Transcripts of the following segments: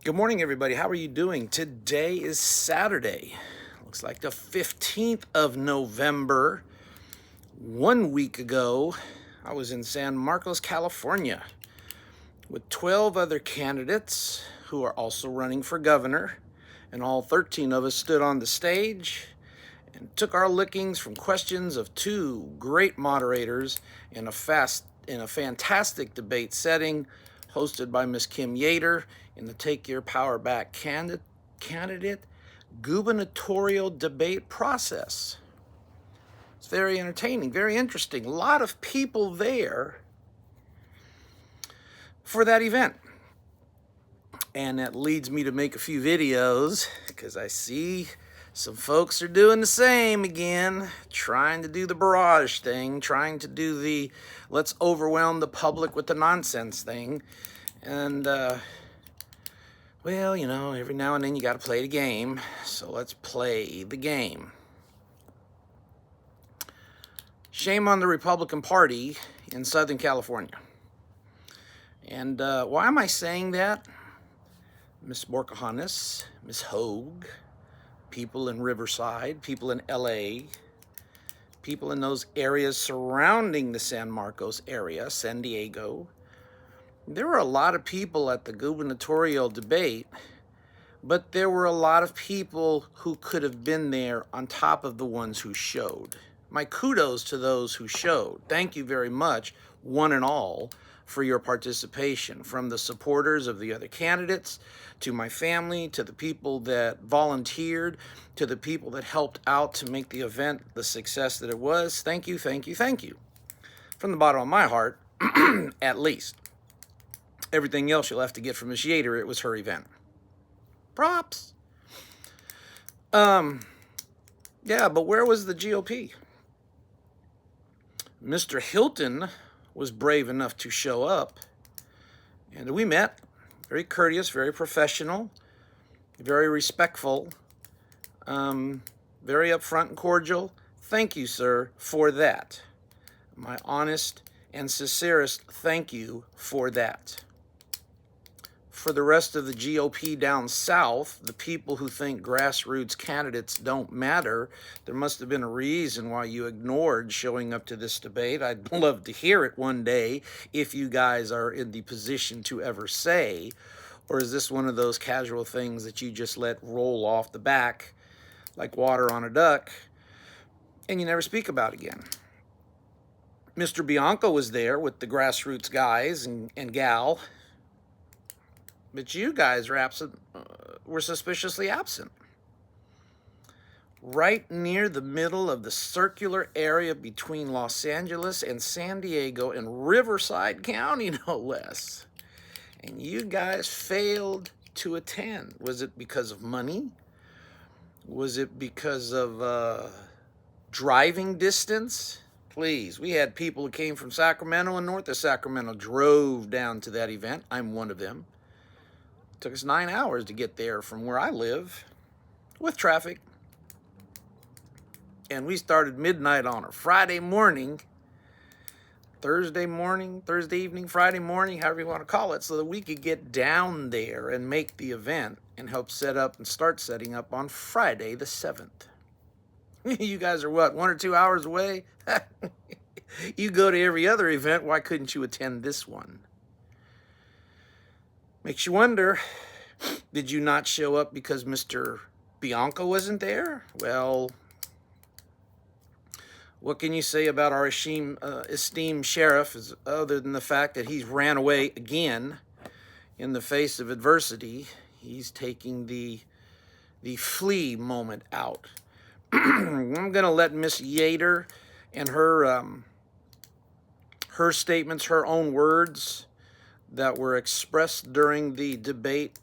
Good morning, everybody. How are you doing? Today is Saturday. Looks like the 15th of November. 1 week ago, I was in San Marcos, California, with 12 other candidates who are also running for governor, and all 13 of us stood on the stage and took our lickings from questions of two great moderators in a fantastic debate setting hosted by Ms. Kim Yater in the Take Your Power Back candidate gubernatorial debate process. It's very entertaining, very interesting. A lot of people there for that event. And that leads me to make a few videos because I see some folks are doing the same again, trying to do the barrage thing, trying to do the let's overwhelm the public with the nonsense thing. And, well, you know, every now and then you got to play the game. So let's play the game. Shame on the Republican Party in Southern California. And why am I saying that? Ms. Borkahanis, Ms. Hogue, people in Riverside, people in LA, people in those areas surrounding the San Marcos area, San Diego. There were a lot of people at the gubernatorial debate, but there were a lot of people who could have been there on top of the ones who showed. My kudos to those who showed. Thank you very much, one and all, for your participation, from the supporters of the other candidates, to my family, to the people that volunteered, to the people that helped out to make the event the success that it was. Thank you, thank you, thank you. From the bottom of my heart, at least. Everything else you'll have to get from Ms. Yater. It was her event. Props. Yeah, but where was the GOP? Mr. Hilton was brave enough to show up, and we met. Very courteous, very professional, very respectful, very upfront and cordial. Thank you, sir, for that. My honest and sincerest thank you for that. For the rest of the GOP down south, the people who think grassroots candidates don't matter, there must have been a reason why you ignored showing up to this debate. I'd love to hear it one day if you guys are in the position to ever say, or is this one of those casual things that you just let roll off the back like water on a duck and you never speak about again? Mr. Bianco was there with the grassroots guys and gal, but you guys were suspiciously absent. Right near the middle of the circular area between Los Angeles and San Diego and Riverside County, no less. And you guys failed to attend. Was it because of money? Was it because of driving distance? Please, we had people who came from Sacramento and north of Sacramento, drove down to that event. I'm one of them. It took us 9 hours to get there from where I live with traffic. And we started midnight on a Friday morning, Thursday evening, Friday morning, however you want to call it, so that we could get down there and make the event and help set up and start setting up on Friday the 7th. You guys are what, 1 or 2 hours away? You go to every other event, why couldn't you attend this one? Makes you wonder, did you not show up because Mr. Bianco wasn't there? Well, what can you say about our esteemed sheriff other than the fact that he's ran away again in the face of adversity? He's taking the flee moment out. I'm going to let Miss Yater and her statements, her own words that were expressed during the debate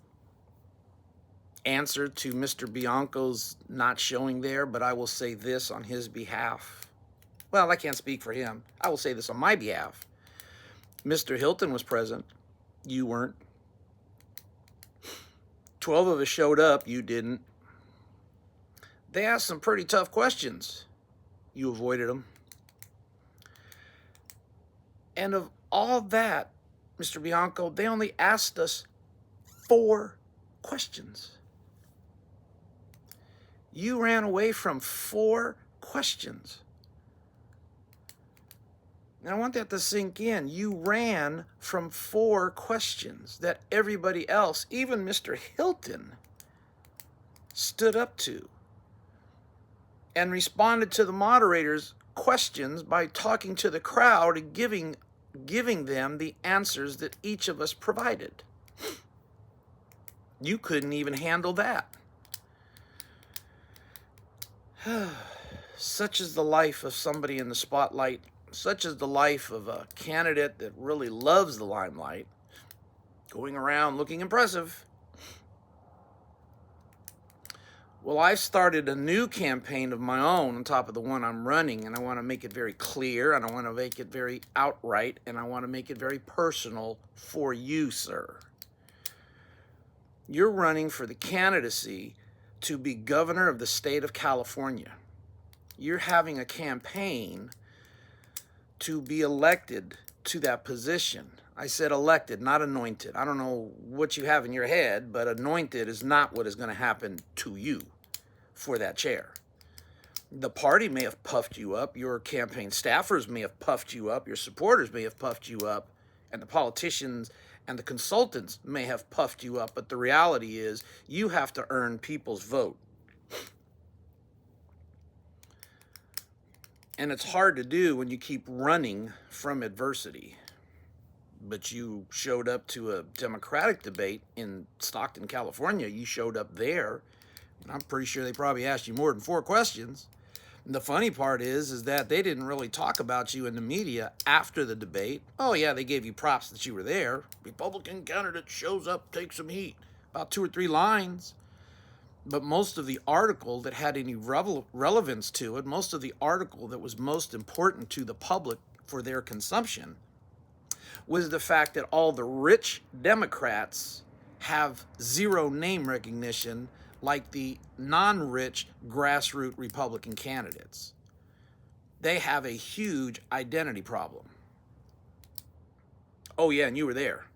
answer to Mr. Bianco's not showing there, but I will say this on his behalf. Well, I can't speak for him. I will say this on my behalf. Mr. Hilton was present. You weren't. 12 of us showed up. You didn't. They asked some pretty tough questions. You avoided them. And of all that, Mr. Bianco, they only asked us 4 questions. You ran away from 4 questions. Now, I want that to sink in. You ran from 4 questions that everybody else, even Mr. Hilton, stood up to and responded to the moderator's questions by talking to the crowd and giving them the answers that each of us provided. You couldn't even handle that. Such is the life of somebody in the spotlight. Such is the life of a candidate that really loves the limelight, going around looking impressive. Well, I've started a new campaign of my own on top of the one I'm running, and I want to make it very clear, and I want to make it very outright, and I want to make it very personal for you, sir. You're running for the candidacy to be governor of the state of California. You're having a campaign to be elected to that position. I said elected, not anointed. I don't know what you have in your head, but anointed is not what is going to happen to you for that chair. The party may have puffed you up, your campaign staffers may have puffed you up, your supporters may have puffed you up, and the politicians and the consultants may have puffed you up, but the reality is you have to earn people's vote. And it's hard to do when you keep running from adversity. But you showed up to a Democratic debate in Stockton, California. You showed up there, and I'm pretty sure they probably asked you more than 4 questions. And the funny part is that they didn't really talk about you in the media after the debate. Oh yeah, they gave you props that you were there. Republican candidate shows up, takes some heat. About 2 or 3 lines. But most of the article that had any relevance to it, most of the article that was most important to the public for their consumption, was the fact that all the rich Democrats have 0 name recognition like the non-rich grassroots Republican candidates. They have a huge identity problem. Oh yeah, and you were there.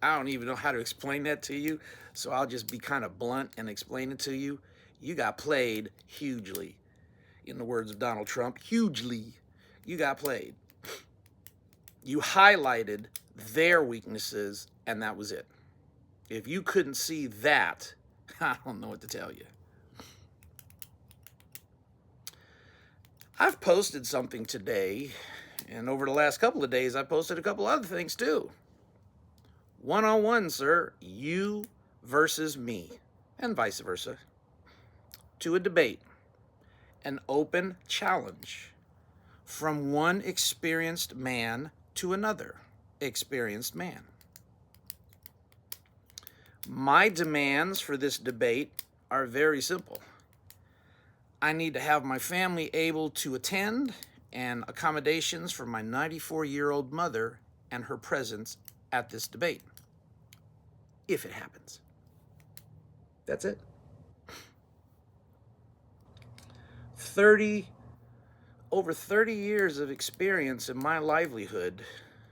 I don't even know how to explain that to you, so I'll just be kind of blunt and explain it to you. You got played hugely. In the words of Donald Trump, hugely. You got played. You highlighted their weaknesses, and that was it. If you couldn't see that, I don't know what to tell you. I've posted something today, and over the last couple of days, I posted a couple other things too. One-on-one, sir, you versus me, and vice versa, to a debate, an open challenge from one experienced man to another experienced man. My demands for this debate are very simple. I need to have my family able to attend and accommodations for my 94-year-old mother and her presence at this debate, if it happens. That's it. over 30 years of experience in my livelihood,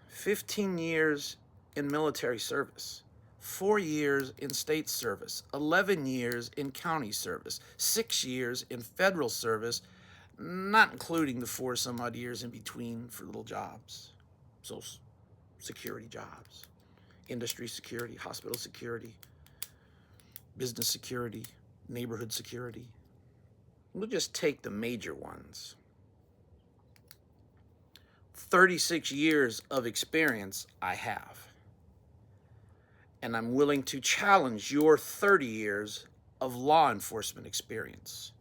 15 years in military service, 4 years in state service, 11 years in county service, 6 years in federal service, not including the 4 some odd years in between for little jobs, social security jobs, industry security, hospital security, business security, neighborhood security. We'll just take the major ones. 36 years of experience I have. And I'm willing to challenge your 30 years of law enforcement experience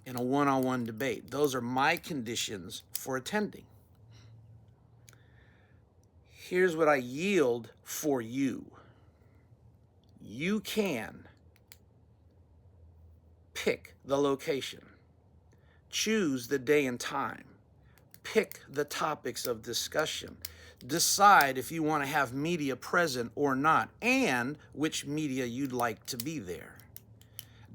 in a one-on-one debate. Those are my conditions for attending. Here's what I yield for you. You can pick the location, choose the day and time, pick the topics of discussion, decide if you want to have media present or not, and which media you'd like to be there.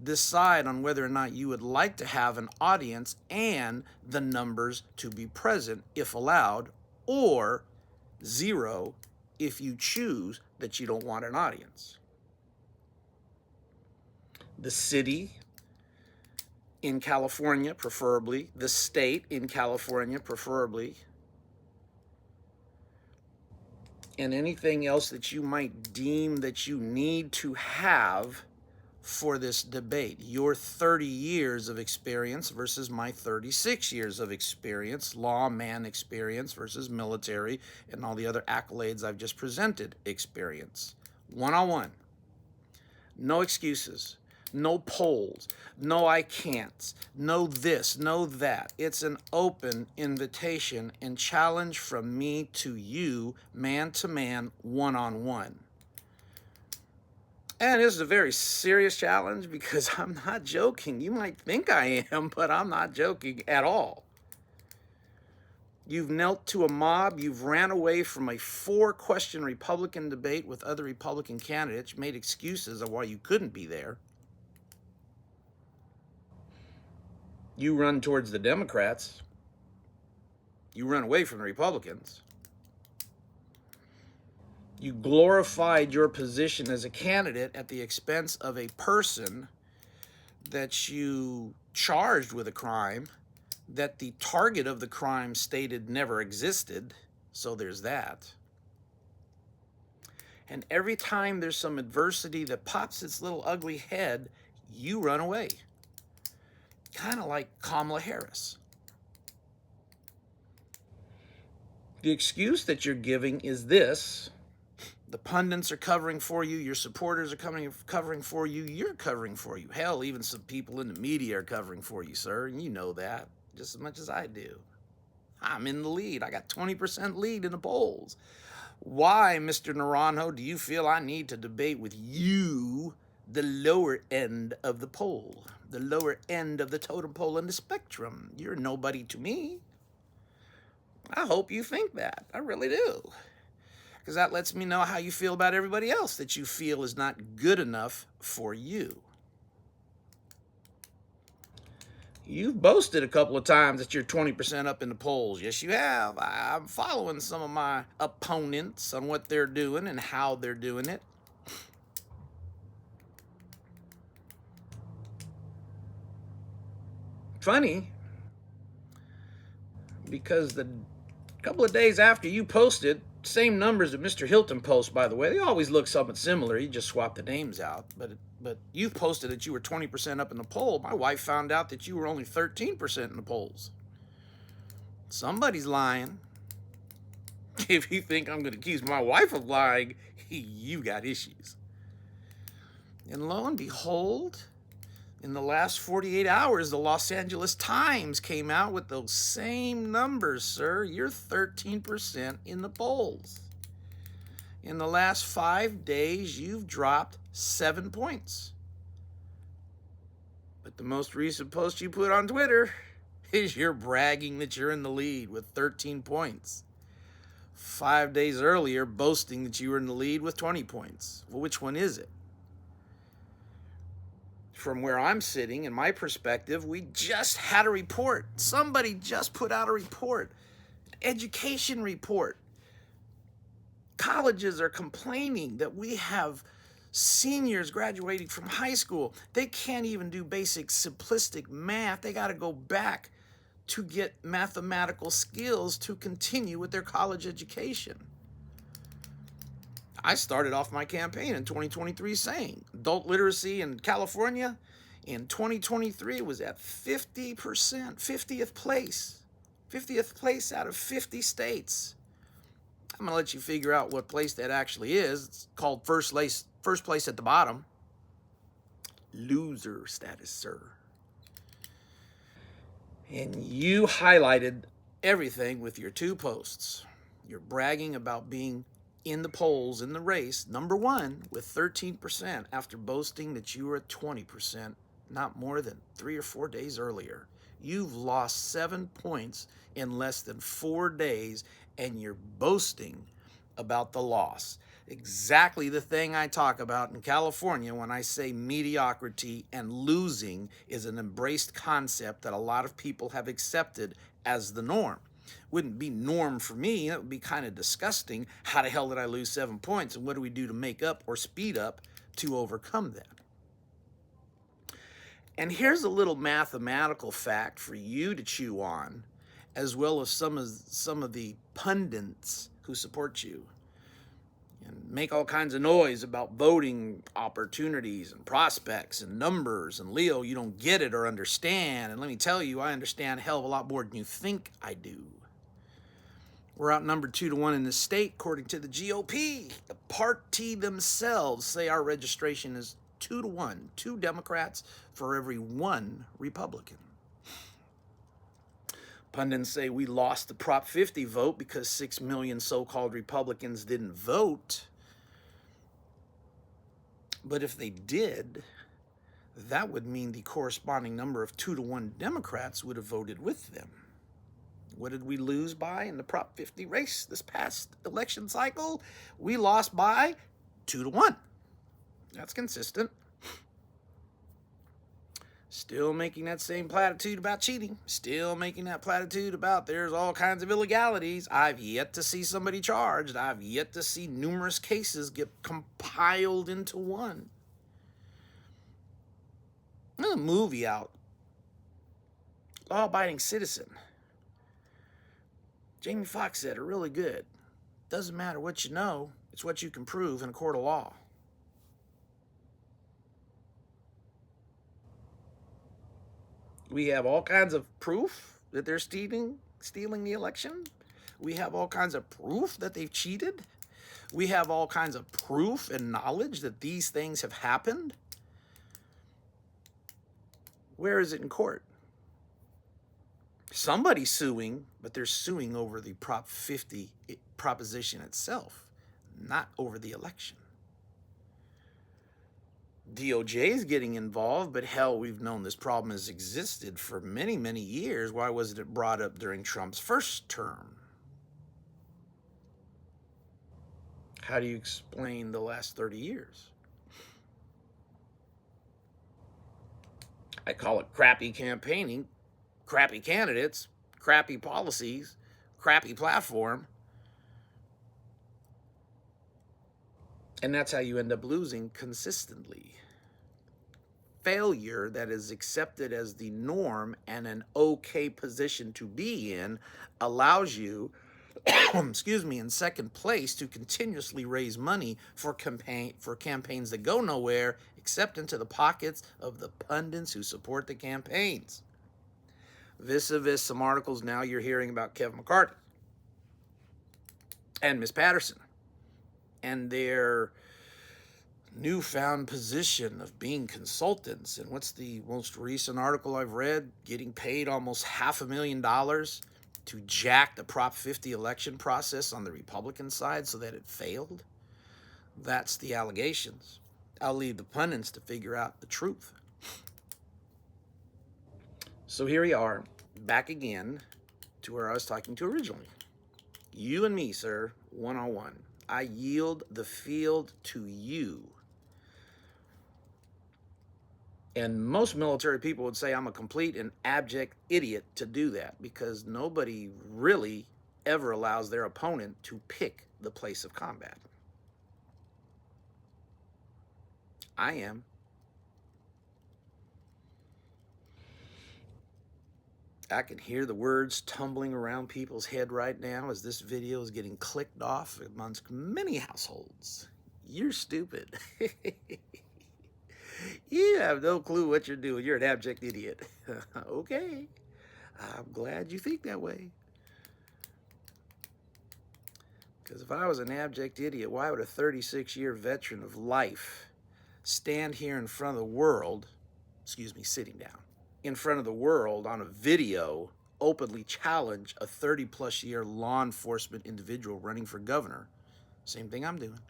Decide on whether or not you would like to have an audience and the numbers to be present if allowed, or 0 if you choose that you don't want an audience. The city in California, preferably, the state in California, preferably, and anything else that you might deem that you need to have for this debate. Your 30 years of experience versus my 36 years of experience, lawman experience versus military and all the other accolades I've just presented experience. One-on-one. No excuses. No polls, no I can'ts, no this, no that. It's an open invitation and challenge from me to you, man to man, one-on-one. And this is a very serious challenge because I'm not joking. You might think I am, but I'm not joking at all. You've knelt to a mob. You've ran away from a 4-question Republican debate with other Republican candidates, made excuses of why you couldn't be there. You run towards the Democrats. You run away from the Republicans. You glorified your position as a candidate at the expense of a person that you charged with a crime that the target of the crime stated never existed. So there's that. And every time there's some adversity that pops its little ugly head, you run away. Kind of like Kamala Harris. The excuse that you're giving is this: the pundits are covering for you, your supporters are covering for you, you're covering for you. Hell, even some people in the media are covering for you, sir, and you know that just as much as I do. I'm in the lead. I got 20% lead in the polls. Why, Mr. Naranjo, do you feel I need to debate with you, the lower end of the poll, the lower end of the totem pole in the spectrum? You're nobody to me. I hope you think that. I really do. Because that lets me know how you feel about everybody else that you feel is not good enough for you. You've boasted a couple of times that you're 20% up in the polls. Yes, you have. I'm following some of my opponents on what they're doing and how they're doing it. Funny, because the couple of days after you posted, same numbers that Mr. Hilton posts, by the way, they always look somewhat similar. You just swap the names out. But you posted that you were 20% up in the poll. My wife found out that you were only 13% in the polls. Somebody's lying. If you think I'm going to accuse my wife of lying, you got issues. And lo and behold, in the last 48 hours, the Los Angeles Times came out with those same numbers, sir. You're 13% in the polls. In the last 5 days, you've dropped 7 points. But the most recent post you put on Twitter is you're bragging that you're in the lead with 13 points. 5 days earlier, boasting that you were in the lead with 20 points. Well, which one is it? From where I'm sitting, in my perspective, we just had a report. Somebody just put out a report, education report. Colleges are complaining that we have seniors graduating from high school. They can't even do basic simplistic math. They got to go back to get mathematical skills to continue with their college education. I started off my campaign in 2023 saying adult literacy in California in 2023 was at 50%, 50th place. 50th place out of 50 states. I'm going to let you figure out what place that actually is. It's called first place at the bottom. Loser status, sir. And you highlighted everything with your 2 posts. You're bragging about being in the polls, in the race, number 1 with 13% after boasting that you were at 20% not more than 3 or 4 days earlier. You've lost 7 points in less than 4 days, and you're boasting about the loss. Exactly the thing I talk about in California when I say mediocrity and losing is an embraced concept that a lot of people have accepted as the norm. Wouldn't be norm for me. That would be kind of disgusting. How the hell did I lose 7 points? And what do we do to make up or speed up to overcome that? And here's a little mathematical fact for you to chew on, as well as some of the pundits who support you and make all kinds of noise about voting opportunities and prospects and numbers. And Leo, you don't get it or understand. And let me tell you, I understand a hell of a lot more than you think I do. We're outnumbered 2-1 in this state, according to the GOP. The party themselves say our registration is 2-1, 2 Democrats for every 1 Republican. Pundits say we lost the Prop 50 vote because 6 million so-called Republicans didn't vote. But if they did, that would mean the corresponding number of 2-1 Democrats would have voted with them. What did we lose by in the Prop 50 race this past election cycle? We lost by 2-1. That's consistent. Still making that same platitude about cheating. Still making that platitude about there's all kinds of illegalities. I've yet to see somebody charged. I've yet to see numerous cases get compiled into one. There's a movie out, Law Abiding Citizen. Jamie Foxx said it really good. Doesn't matter what you know, it's what you can prove in a court of law. We have all kinds of proof that they're stealing the election. We have all kinds of proof that they've cheated. We have all kinds of proof and knowledge that these things have happened. Where is it in court? Somebody's suing, but they're suing over the Prop 50 proposition itself, not over the election. DOJ is getting involved, but hell, we've known this problem has existed for many, many years. Why wasn't it brought up during Trump's first term? How do you explain the last 30 years? I call it crappy campaigning, crappy candidates, crappy policies, crappy platform. And that's how you end up losing consistently. Failure that is accepted as the norm and an okay position to be in allows you, in second place to continuously raise money for campaigns that go nowhere except into the pockets of the pundits who support the campaigns. Vis-a-vis some articles now you're hearing about Kevin McCarthy and Ms. Patterson and their newfound position of being consultants. And what's the most recent article I've read? Getting paid almost $500,000 to jack the Prop 50 election process on the Republican side so that it failed. That's the allegations. I'll leave the pundits to figure out the truth. So here we are, back again to where I was talking to originally. You and me, sir, one-on-one. I yield the field to you. And most military people would say I'm a complete and abject idiot to do that because nobody really ever allows their opponent to pick the place of combat. I am. I can hear the words tumbling around people's head right now as this video is getting clicked off amongst many households. You're stupid. You have no clue what you're doing. You're an abject idiot. Okay. I'm glad you think that way. Because if I was an abject idiot, why would a 36-year veteran of life stand here in front of the world, sitting down, in front of the world on a video, openly challenge a 30-plus year law enforcement individual running for governor, same thing I'm doing,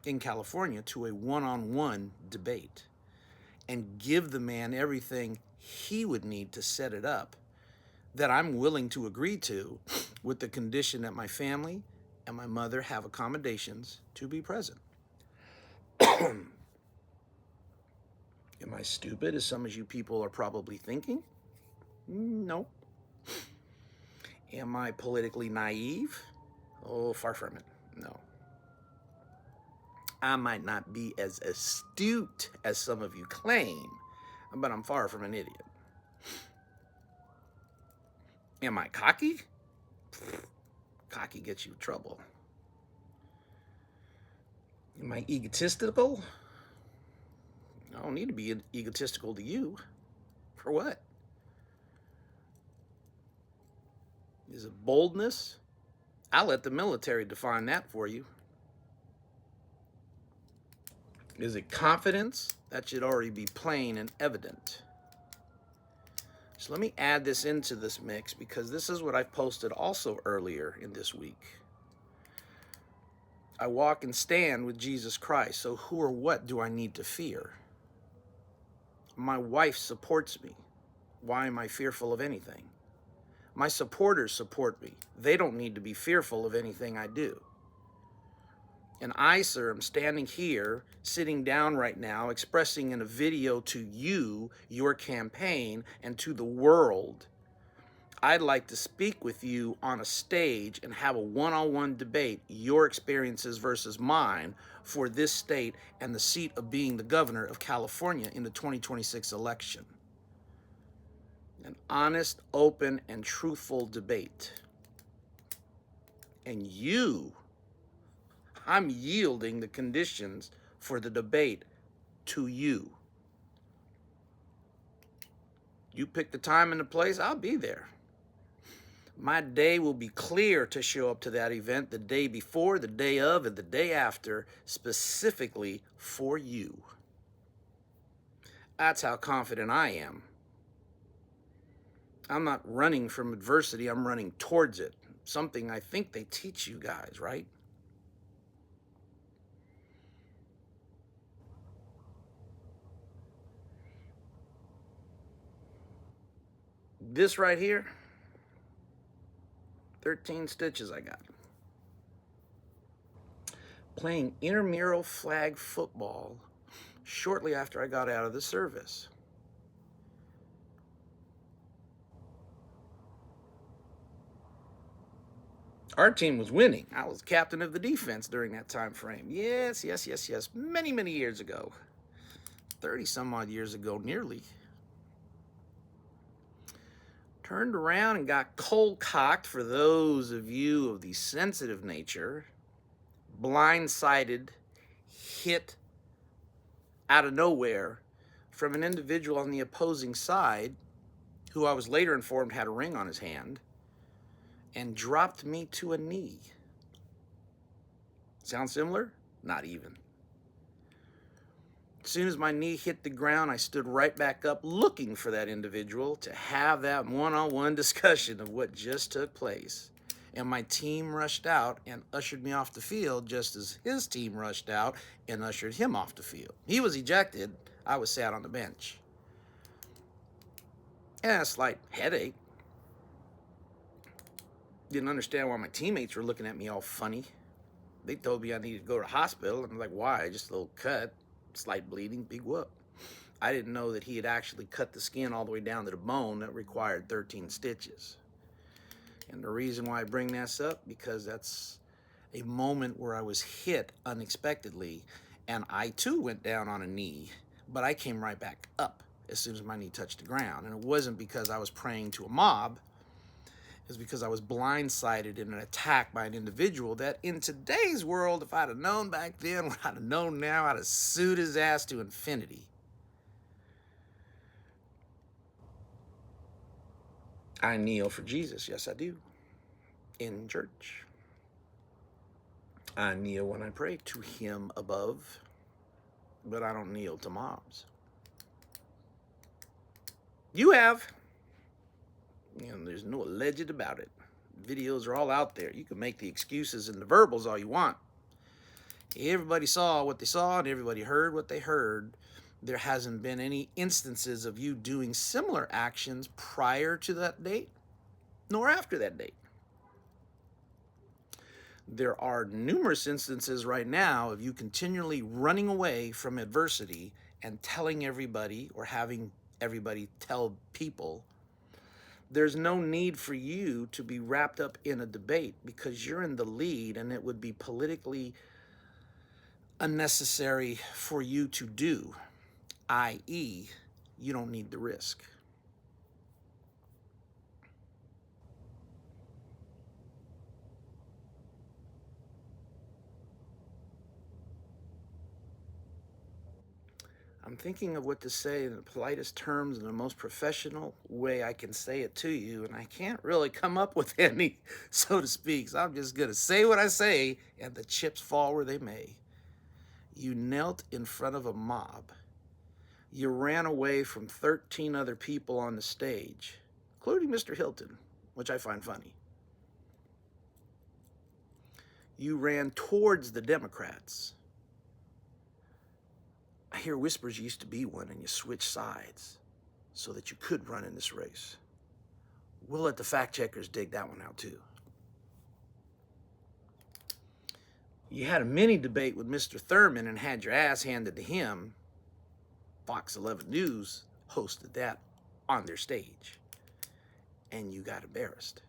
in California, to a one-on-one debate and give the man everything he would need to set it up that I'm willing to agree to with the condition that my family and my mother have accommodations to be present. Am I stupid, as some of you people are probably thinking? No. Am I politically naive? Oh, far from it. No. I might not be as astute as some of you claim, but I'm far from an idiot. Am I cocky? Cocky gets you in trouble. Am I egotistical? I don't need to be egotistical to you. For what? Is it boldness? I'll let the military define that for you. Is it confidence? That should already be plain and evident. So let me add this into this mix, because this is what I posted also earlier in this week. I walk and stand with Jesus Christ, so who or what do I need to fear? My wife supports me. Why am I fearful of anything? My supporters support me. They don't need to be fearful of anything I do. And I, sir, am standing here, sitting down right now, expressing in a video to you, your campaign, and to the world. I'd like to speak with you on a stage and have a one-on-one debate, your experiences versus mine, for this state and the seat of being the governor of California in the 2026 election. An honest, open, and truthful debate. And I'm yielding the conditions for the debate to you. You pick the time and the place, I'll be there. My day will be clear to show up to that event the day before, the day of, and the day after, specifically for you. That's how confident I am. I'm not running from adversity, I'm running towards it. Something I think they teach you guys, right? This right here, 13 stitches I got. Playing intramural flag football shortly after I got out of the service. Our team was winning. I was captain of the defense during that time frame. Yes. Many, many years ago. 30 some odd years ago, nearly. Turned around and got cold cocked, for those of you of the sensitive nature. Blindsided, hit out of nowhere from an individual on the opposing side, who I was later informed had a ring on his hand, and dropped me to a knee. Sound similar? Not even. As soon as my knee hit the ground, I stood right back up looking for that individual to have that one-on-one discussion of what just took place. And my team rushed out and ushered me off the field, just as his team rushed out and ushered him off the field. He was ejected. I was sat on the bench. And a slight headache. Didn't understand why my teammates were looking at me all funny. They told me I needed to go to the hospital. And I'm like, why? Just a little cut, slight bleeding, big whoop. I didn't know that he had actually cut the skin all the way down to the bone that required 13 stitches. And the reason why I bring this up, because that's a moment where I was hit unexpectedly, and I too went down on a knee, but I came right back up as soon as my knee touched the ground. And it wasn't because I was praying to a mob. It was because I was blindsided in an attack by an individual that, in today's world, if I'd have known back then what I'd have known now, I'd have sued his ass to infinity. I kneel for Jesus. Yes, I do. In church. I kneel when I pray to him above, but I don't kneel to mobs. You have. And there's no alleged about it. Videos are all out there. You can make the excuses and the verbals all you want. Everybody saw what they saw and everybody heard what they heard. There hasn't been any instances of you doing similar actions prior to that date, nor after that date. There are numerous instances right now of you continually running away from adversity and telling everybody, or having everybody tell people, there's no need for you to be wrapped up in a debate because you're in the lead, and it would be politically unnecessary for you to do, i.e., you don't need the risk. I'm thinking of what to say in the politest terms, in the most professional way I can say it to you, and I can't really come up with any, so to speak. So I'm just going to say what I say, and the chips fall where they may. You knelt in front of a mob. You ran away from 13 other people on the stage, including Mr. Hilton, which I find funny. You ran towards the Democrats. I hear whispers you used to be one and you switched sides so that you could run in this race. We'll let the fact checkers dig that one out too. You had a mini debate with Mr. Thurman and had your ass handed to him. Fox 11 News hosted that on their stage, and you got embarrassed.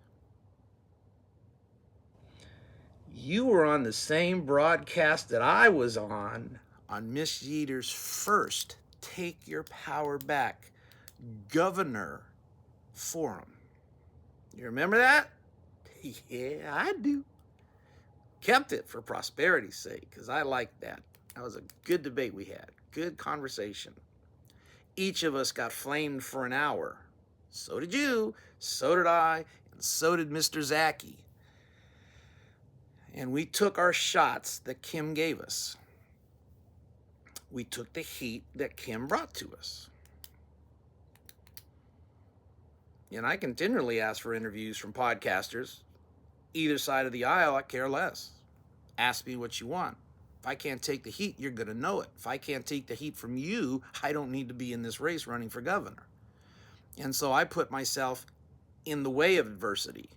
You were on the same broadcast that I was on Miss Yeater's first Take Your Power Back Governor Forum. You remember that? Yeah, I do. Kept it for prosperity's sake, because I liked that. That was a good debate we had. Good conversation. Each of us got flamed for an hour. So did you, so did I, and so did Mr. Zaki. And we took our shots that Kim gave us. We took the heat that Kim brought to us. And I continually ask for interviews from podcasters. Either side of the aisle, I care less. Ask me what you want. If I can't take the heat, you're going to know it. If I can't take the heat from you, I don't need to be in this race running for governor. And so I put myself in the way of adversity.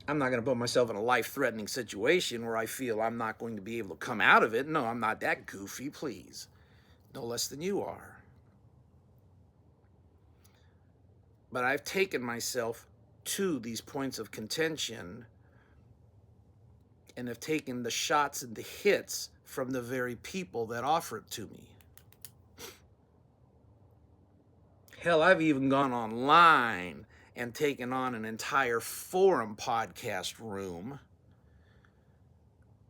I'm not going to put myself in a life-threatening situation where I feel I'm not going to be able to come out of it. No, I'm not that goofy, please. No less than you are. But I've taken myself to these points of contention and have taken the shots and the hits from the very people that offer it to me. Hell, I've even gone online and taken on an entire forum podcast room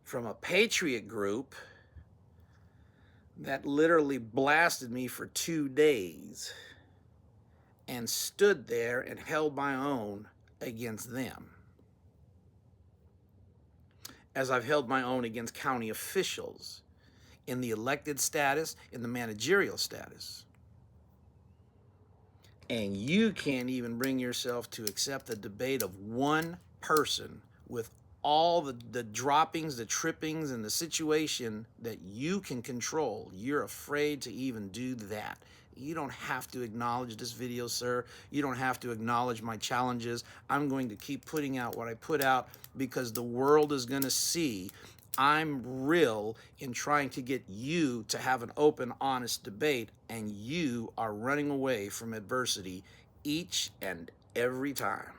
from a patriot group that literally blasted me for 2 days and stood there and held my own against them, as I've held my own against county officials in the elected status, in the managerial status. And you can't even bring yourself to accept the debate of one person with all the droppings, the trippings, and the situation that you can control. You're afraid to even do that. You don't have to acknowledge this video, sir. You don't have to acknowledge my challenges. I'm going to keep putting out what I put out because the world is going to see I'm real in trying to get you to have an open, honest debate, and you are running away from adversity each and every time.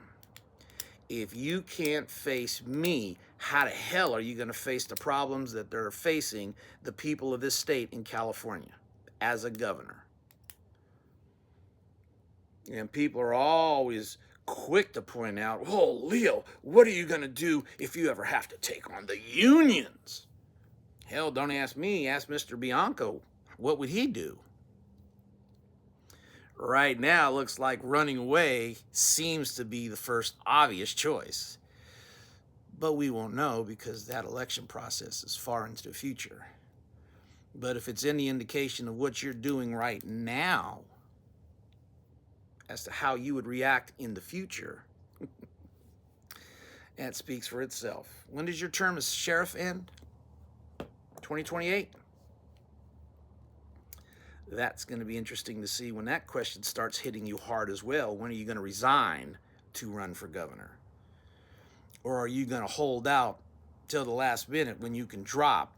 If you can't face me, how the hell are you going to face the problems that they're facing the people of this state in California as a governor? And people are always quick to point out, oh, Leo, what are you going to do if you ever have to take on the unions? Hell, don't ask me, ask Mr. Bianco. What would he do? Right now, it looks like running away seems to be the first obvious choice. But we won't know because that election process is far into the future. But if it's any indication of what you're doing right now as to how you would react in the future, that speaks for itself. When does your term as sheriff end? 2028? That's going to be interesting to see when that question starts hitting you hard as well. When are you going to resign to run for governor? Or are you going to hold out till the last minute when you can drop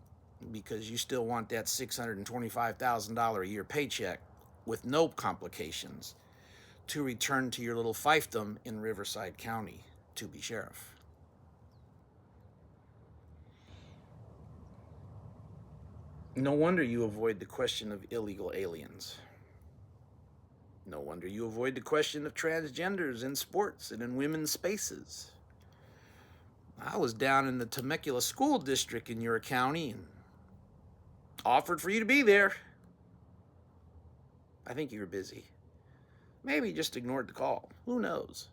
because you still want that $625,000 a year paycheck with no complications to return to your little fiefdom in Riverside County to be sheriff. No wonder you avoid the question of illegal aliens. No wonder you avoid the question of transgenders in sports and in women's spaces. I was down in the Temecula School District in your county and offered for you to be there. I think you were busy. Maybe you just ignored the call. Who knows?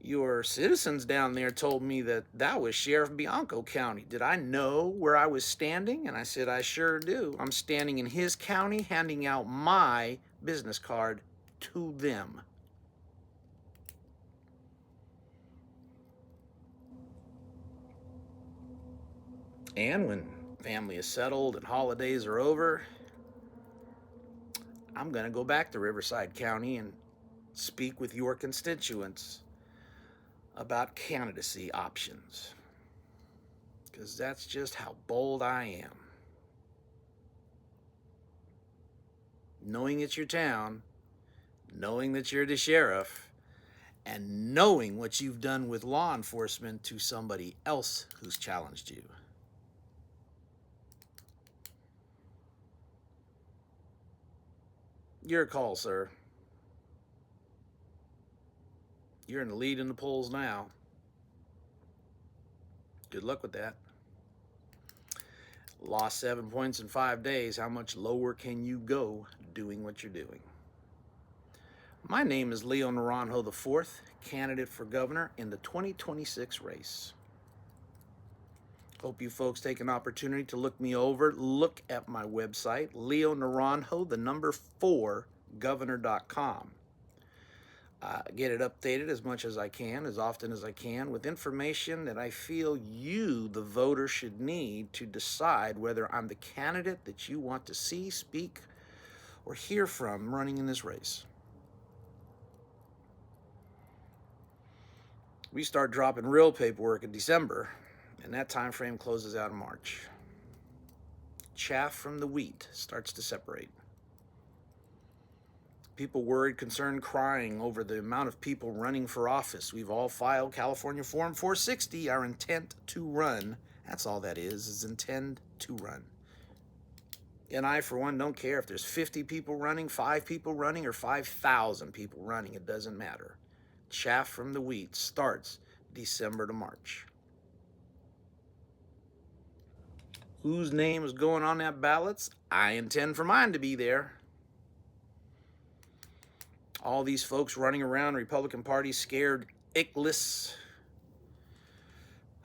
Your citizens down there told me that that was Sheriff Bianco County. Did I know where I was standing? And I said, I sure do. I'm standing in his county handing out my business card to them. And when family is settled and holidays are over, I'm going to go back to Riverside County and speak with your constituents about candidacy options, because that's just how bold I am. Knowing it's your town, knowing that you're the sheriff, and knowing what you've done with law enforcement to somebody else who's challenged you. Your call, sir. You're in the lead in the polls now. Good luck with that. Lost 7 points in 5 days. How much lower can you go doing what you're doing? My name is Leo Naranjo IV, candidate for governor in the 2026 race. Hope you folks take an opportunity to look me over. Look at my website, Leo Naranjo, the number 4, governor.com. Get it updated as much as I can, as often as I can, with information that I feel you, the voter, should need to decide whether I'm the candidate that you want to see, speak, or hear from running in this race. We start dropping real paperwork in December, and that time frame closes out in March. Chaff from the wheat starts to separate. People worried, concerned, crying over the amount of people running for office. We've all filed California Form 460, our intent to run. That's all that is intend to run. And I, for one, don't care if there's 50 people running, 5 people running, or 5,000 people running. It doesn't matter. Chaff from the wheat starts December to March. Whose name is going on that ballots? I intend for mine to be there. All these folks running around the Republican Party scared ickless.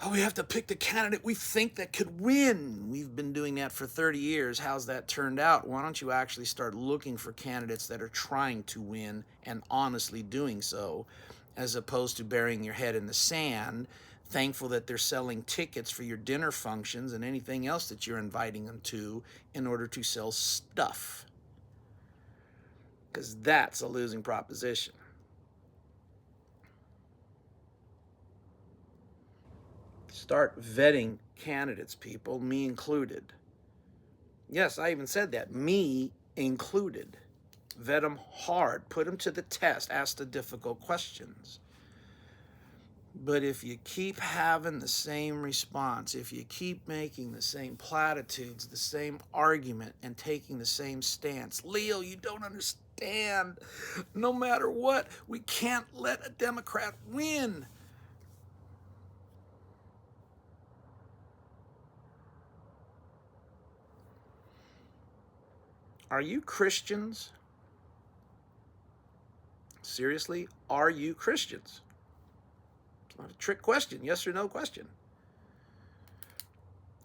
Oh, we have to pick the candidate we think that could win. We've been doing that for 30 years. How's that turned out? Why don't you actually start looking for candidates that are trying to win and honestly doing so, as opposed to burying your head in the sand, thankful that they're selling tickets for your dinner functions and anything else that you're inviting them to in order to sell stuff. Because that's a losing proposition. Start vetting candidates, people, me included. Yes, I even said that, me included. Vet them hard, put them to the test, ask the difficult questions. But if you keep having the same response, if you keep making the same platitudes, the same argument, and taking the same stance, Leo, you don't understand. No matter what, we can't let a Democrat win. Are you Christians? Seriously, are you Christians? It's not a trick question, yes or no question.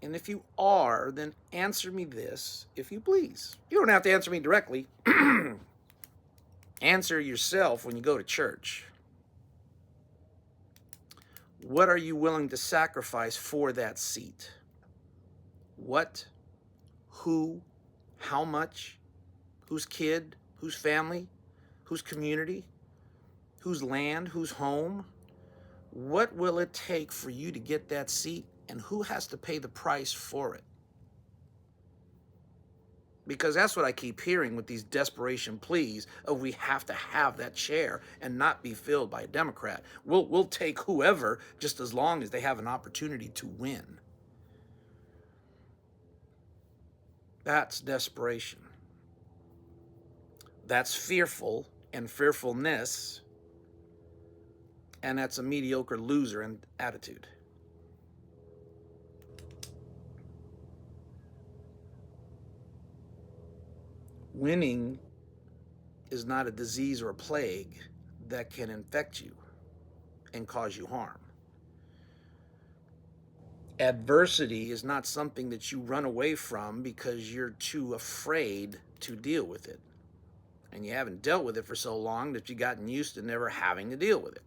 And if you are, then answer me this, if you please. You don't have to answer me directly. Answer yourself when you go to church. What are you willing to sacrifice for that seat? What? Who? How much? Whose kid? Whose family? Whose community? Whose land? Whose home? What will it take for you to get that seat, and who has to pay the price for it? Because that's what I keep hearing with these desperation pleas of we have to have that chair and not be filled by a Democrat. We'll take whoever just as long as they have an opportunity to win. That's desperation. That's fearful and fearfulness, and that's a mediocre loser and attitude. Winning is not a disease or a plague that can infect you and cause you harm. Adversity is not something that you run away from because you're too afraid to deal with it. And you haven't dealt with it for so long that you've gotten used to never having to deal with it.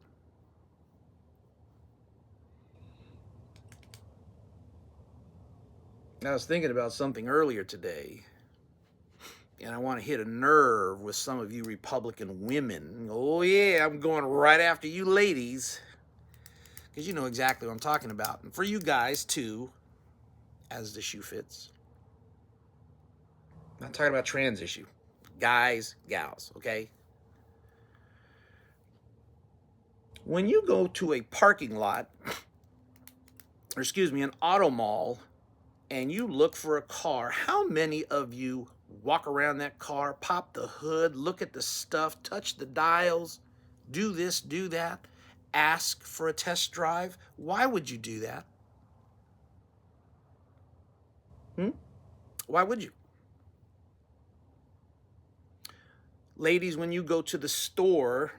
I was thinking about something earlier today, and I want to hit a nerve with some of you Republican women. Oh yeah, I'm going right after you ladies, because you know exactly what I'm talking about. And for you guys too, as the shoe fits. I'm not talking about trans issue. Guys, gals, okay? When you go to a parking lot, or excuse me, an auto mall, and you look for a car, how many of you walk around that car, pop the hood, look at the stuff, touch the dials, do this, do that, ask for a test drive? Why would you do that? Why would you? Ladies, when you go to the store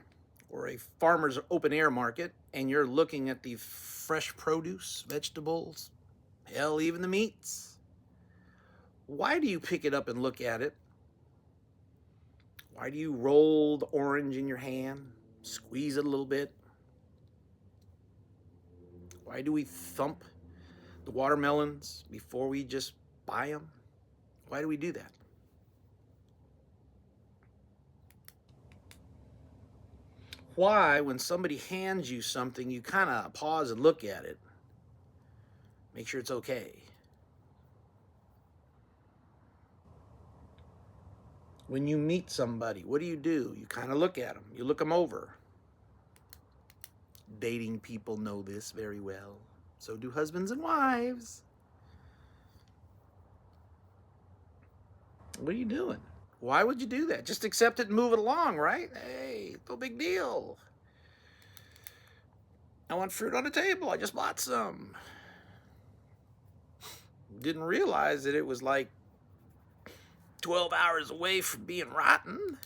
or a farmer's open air market and you're looking at the fresh produce, vegetables, hell, even the meats, why do you pick it up and look at it? Why do you roll the orange in your hand, squeeze it a little bit? Why do we thump the watermelons before we just buy them? Why do we do that? Why, when somebody hands you something, you kind of pause and look at it, make sure it's okay? When you meet somebody, what do? You kind of look at them, you look them over. Dating people know this very well. So do husbands and wives. What are you doing? Why would you do that? Just accept it and move it along, right? Hey, no big deal. I want fruit on the table. I just bought some. Didn't realize that it was like 12 hours away from being rotten.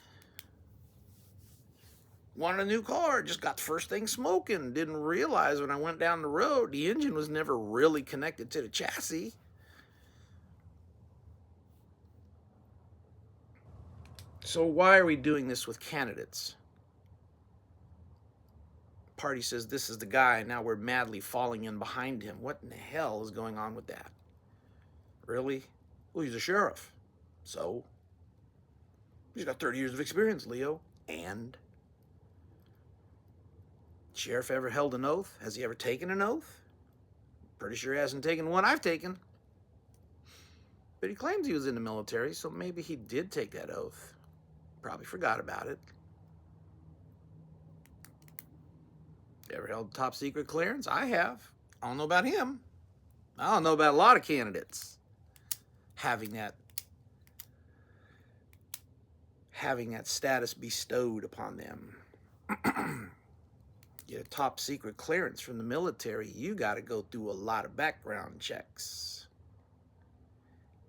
Wanted a new car, just got the first thing smoking. Didn't realize when I went down the road, the engine was never really connected to the chassis. So why are we doing this with candidates? Party says this is the guy, now we're madly falling in behind him. What in the hell is going on with that? Really? Well, he's a sheriff. So? He's got 30 years of experience, Leo. And? Sheriff ever held an oath? Has he ever taken an oath? Pretty sure he hasn't taken one I've taken. But he claims he was in the military, so maybe he did take that oath. Probably forgot about it. Ever held top secret clearance? I have. I don't know about him. I don't know about a lot of candidates having that status bestowed upon them. Get a top secret clearance from the military, you got to go through a lot of background checks.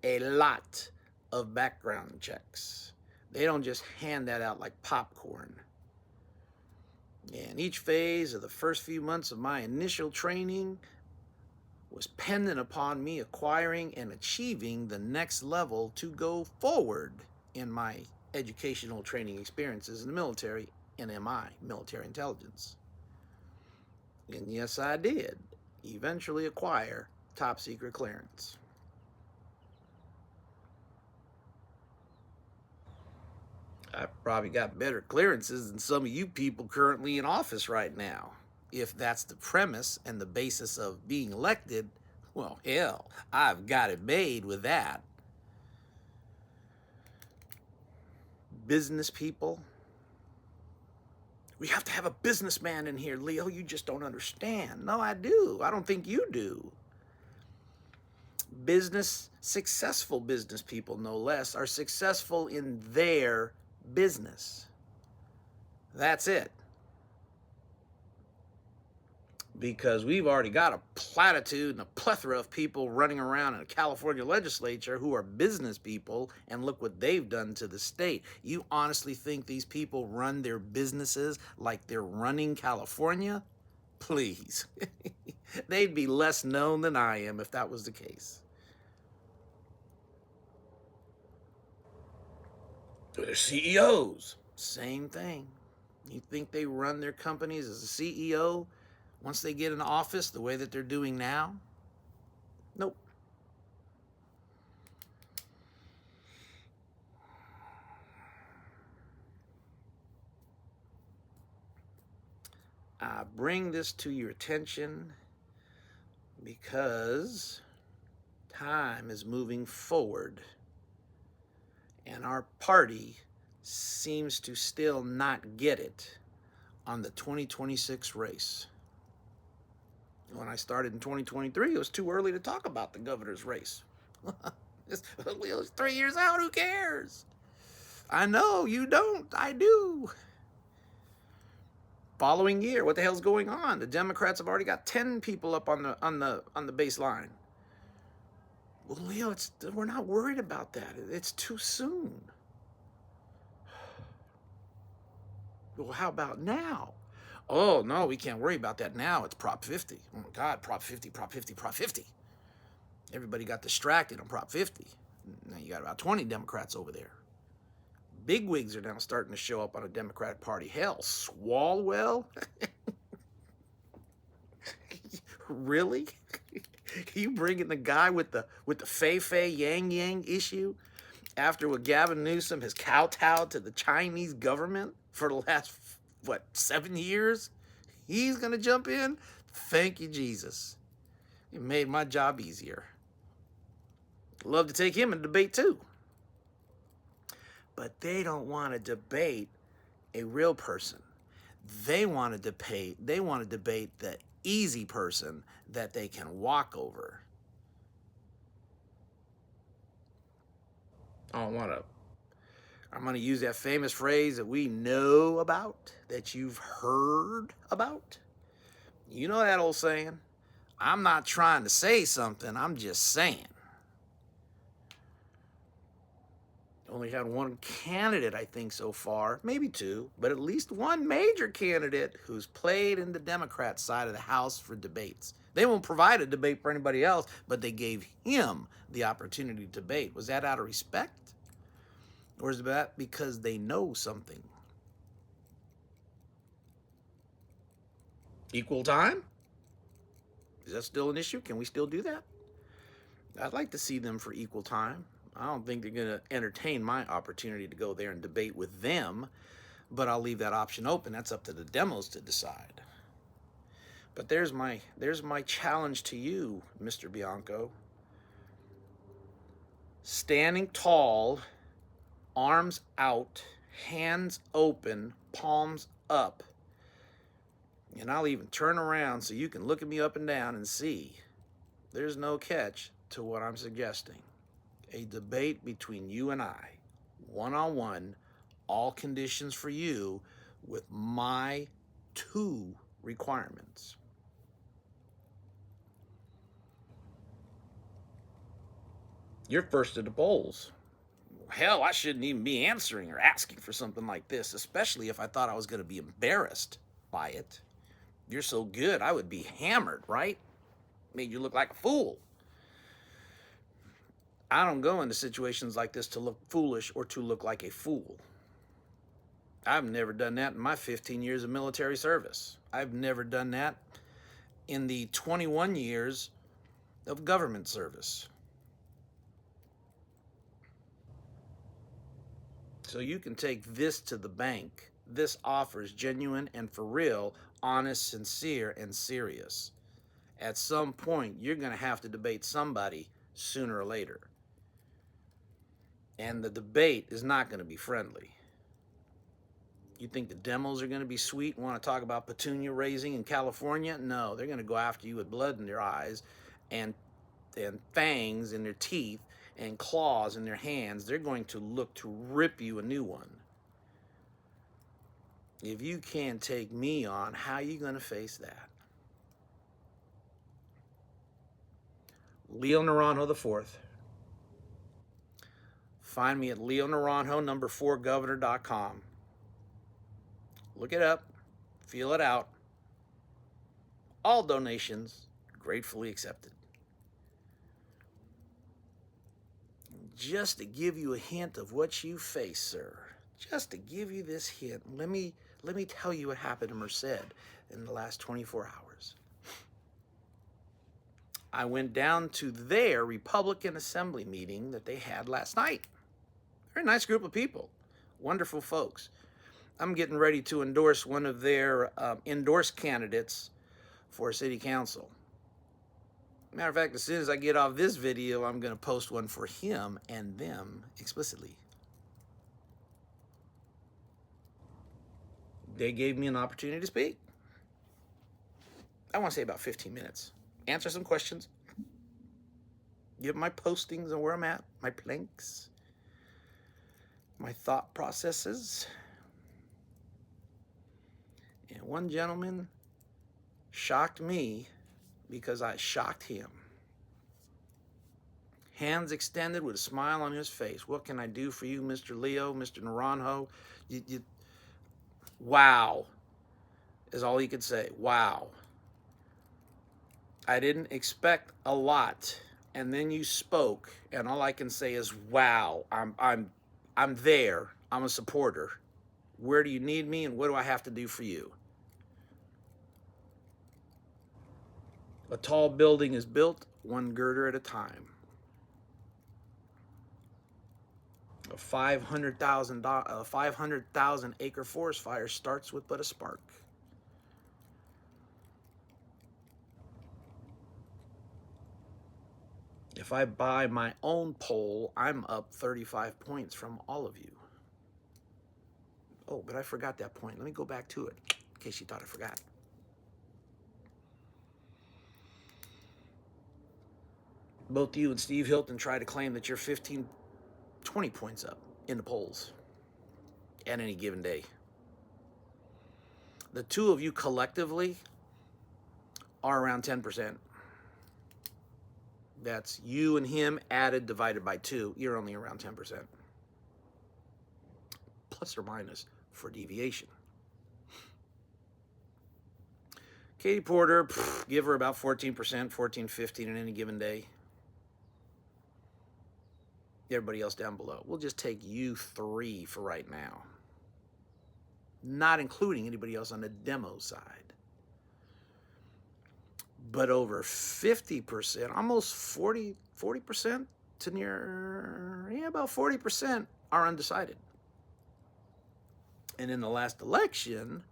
A lot of background checks. They don't just hand that out like popcorn. And each phase of the first few months of my initial training was pendant upon me acquiring and achieving the next level to go forward in my educational training experiences in the military and MI, military intelligence. And yes, I did eventually acquire top secret clearance. I've probably got better clearances than some of you people currently in office right now. If that's the premise and the basis of being elected, well, hell, I've got it made with that. business people. We have to have a businessman in here, Leo. You just don't understand. No, I do. I don't think you do. Successful business people, no less, are successful in their business. That's it. Because we've already got a platitude and a plethora of people running around in the California legislature who are business people, and look what they've done to the state. You honestly think these people run their businesses like they're running California? Please. They'd be less known than I am if that was the case. They're CEOs. Same thing. You think they run their companies as a CEO once they get in office the way that they're doing now? Nope. I bring this to your attention because time is moving forward, and our party seems to still not get it on the 2026 race. When I started in 2023, it was too early to talk about the governor's race. It's 3 years out, who cares? I know, you don't, I do. Following year, what the hell's going on? The Democrats have already got 10 people up on the baseline. Well, Leo, we're not worried about that. It's too soon. Well, how about now? Oh, no, we can't worry about that now. It's Prop 50. Oh, my God, Prop 50, Prop 50, Prop 50. Everybody got distracted on Prop 50. Now you got about 20 Democrats over there. Bigwigs are now starting to show up on the Democratic Party. Hell, Swalwell? Really? You bringing the guy with the Fei Yang Yang issue after what Gavin Newsom has kowtowed to the Chinese government for the last, 7 years? He's going to jump in? Thank you, Jesus. It made my job easier. Love to take him in debate too. But they don't want to debate a real person. They want to debate the easy person that they can walk over. I'm going to use that famous phrase that we know about, that you've heard about. You know that old saying? I'm not trying to say something, I'm just saying. Only had one candidate, I think, so far, maybe two, but at least one major candidate who's played in the Democrat side of the House for debates. They won't provide a debate for anybody else, but they gave him the opportunity to debate. Was that out of respect? Or is that because they know something? Equal time? Is that still an issue? Can we still do that? I'd like to see them for equal time. I don't think they're going to entertain my opportunity to go there and debate with them, but I'll leave that option open. That's up to the demos to decide. But there's my challenge to you, Mr. Bianco. Standing tall, arms out, hands open, palms up. And I'll even turn around so you can look at me up and down and see there's no catch to what I'm suggesting. A debate between you and I, one-on-one, all conditions for you, with my 2 requirements. You're first at the polls. Hell, I shouldn't even be answering or asking for something like this, especially if I thought I was going to be embarrassed by it. You're so good, I would be hammered, right? Made you look like a fool. I don't go into situations like this to look foolish or to look like a fool. I've never done that in my 15 years of military service. I've never done that in the 21 years of government service. So you can take this to the bank. This offer is genuine and for real, honest, sincere, and serious. At some point, you're going to have to debate somebody sooner or later. And the debate is not going to be friendly. You think the demos are going to be sweet and want to talk about petunia raising in California? No, they're going to go after you with blood in their eyes and fangs in their teeth and claws in their hands. They're going to look to rip you a new one. If you can't take me on, how are you going to face that? Leo Naranjo IV. Find me at Leo Naranjo #4governor.com. Look it up. Feel it out. All donations gratefully accepted. Just to give you a hint of what you face, sir. Just to give you this hint, let me tell you what happened to Merced in the last 24 hours. I went down to their Republican Assembly meeting that they had last night. Very nice group of people. Wonderful folks. I'm getting ready to endorse one of their endorsed candidates for city council. Matter of fact, as soon as I get off this video, I'm going to post one for him and them explicitly. They gave me an opportunity to speak. I want to say about 15 minutes. Answer some questions. Give my postings on where I'm at, my planks, my thought processes. And one gentleman shocked me because I shocked him. Hands extended with a smile on his face. What can I do for you, Mr. Leo, Mr. Naranjo? Wow, is all he could say. Wow. I didn't expect a lot, and then you spoke, and all I can say is, wow. I'm there. I'm a supporter. Where do you need me, and what do I have to do for you? A tall building is built one girder at a time. A 500,000 acre forest fire starts with but a spark. If I buy my own poll, I'm up 35 points from all of you. Oh, but I forgot that point. Let me go back to it in case you thought I forgot. Both you and Steve Hilton try to claim that you're 15, 20 points up in the polls at any given day. The two of you collectively are around 10%. That's you and him added, divided by 2. You're only around 10%. Plus or minus for deviation. Katie Porter, give her about 14%, 14, 15 in any given day. Everybody else down below. We'll just take you 3 for right now. Not including anybody else on the demo side. But over 50%, almost 40% to near, about 40% are undecided. And in the last election,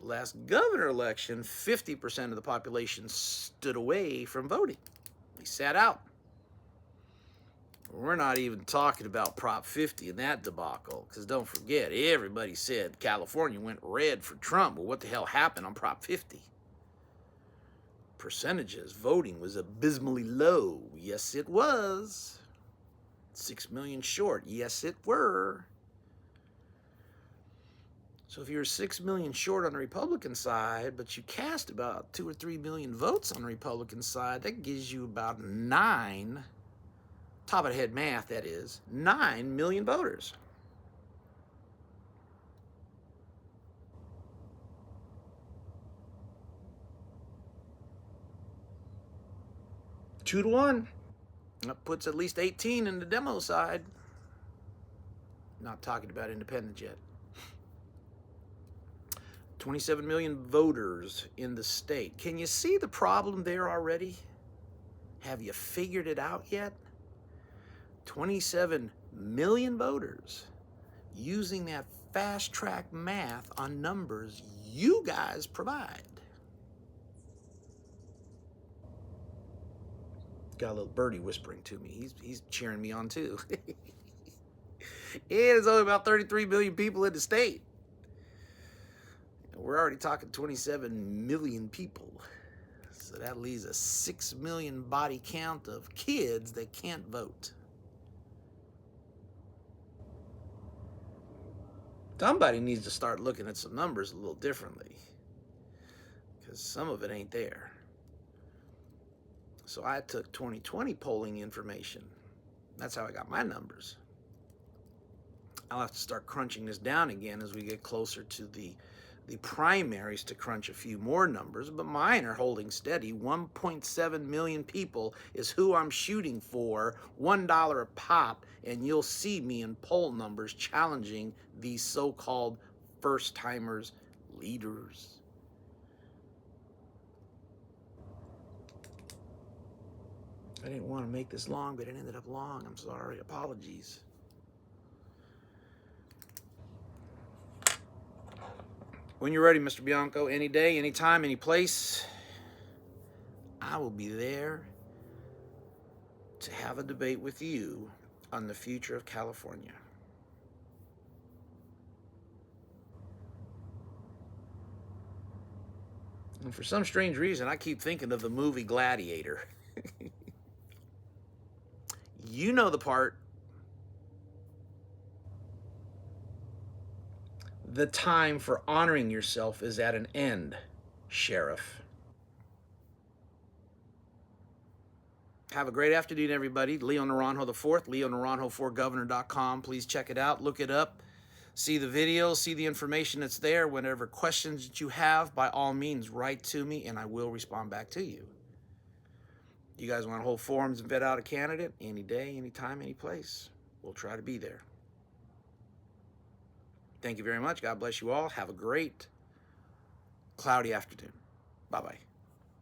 last governor election, 50% of the population stood away from voting. They sat out. We're not even talking about Prop 50 and that debacle, because don't forget, everybody said California went red for Trump. Well, what the hell happened on Prop 50? Percentages, voting was abysmally low. Yes, it was. 6 million short. Yes, it were. So if you're 6 million short on the Republican side, but you cast about 2 or 3 million votes on the Republican side, that gives you about 9, top of the head math, that is, 9 million voters. Two to 1. That puts at least 18 in the demo side. Not talking about independents yet. 27 million voters in the state. Can you see the problem there already? Have you figured it out yet? 27 million voters using that fast track math on numbers you guys provide. Got a little birdie whispering to me. He's cheering me on too. There's only about 33 million people in the state. we're already talking 27 million people. So that leaves a 6 million body count of kids that can't vote. Somebody needs to start looking at some numbers a little differently, because some of it ain't there. So I took 2020 polling information. That's how I got my numbers. I'll have to start crunching this down again as we get closer to the primaries to crunch a few more numbers, but mine are holding steady. 1.7 million people is who I'm shooting for, $1 a pop, and you'll see me in poll numbers challenging these so-called first-timers leaders. I didn't want to make this long, but it ended up long. I'm sorry. Apologies. When you're ready, Mr. Bianco, any day, any time, any place, I will be there to have a debate with you on the future of California. And for some strange reason, I keep thinking of the movie Gladiator. You know the part. The time for honoring yourself is at an end, Sheriff. Have a great afternoon, everybody. Leo Naranjo IV, leonaranjo4governor.com. Please check it out, look it up, see the videos, see the information that's there. Whatever questions that you have, by all means, write to me, and I will respond back to you. You guys want to hold forums and vet out a candidate? Any day, any time, any place. We'll try to be there. Thank you very much. God bless you all. Have a great cloudy afternoon. Bye-bye.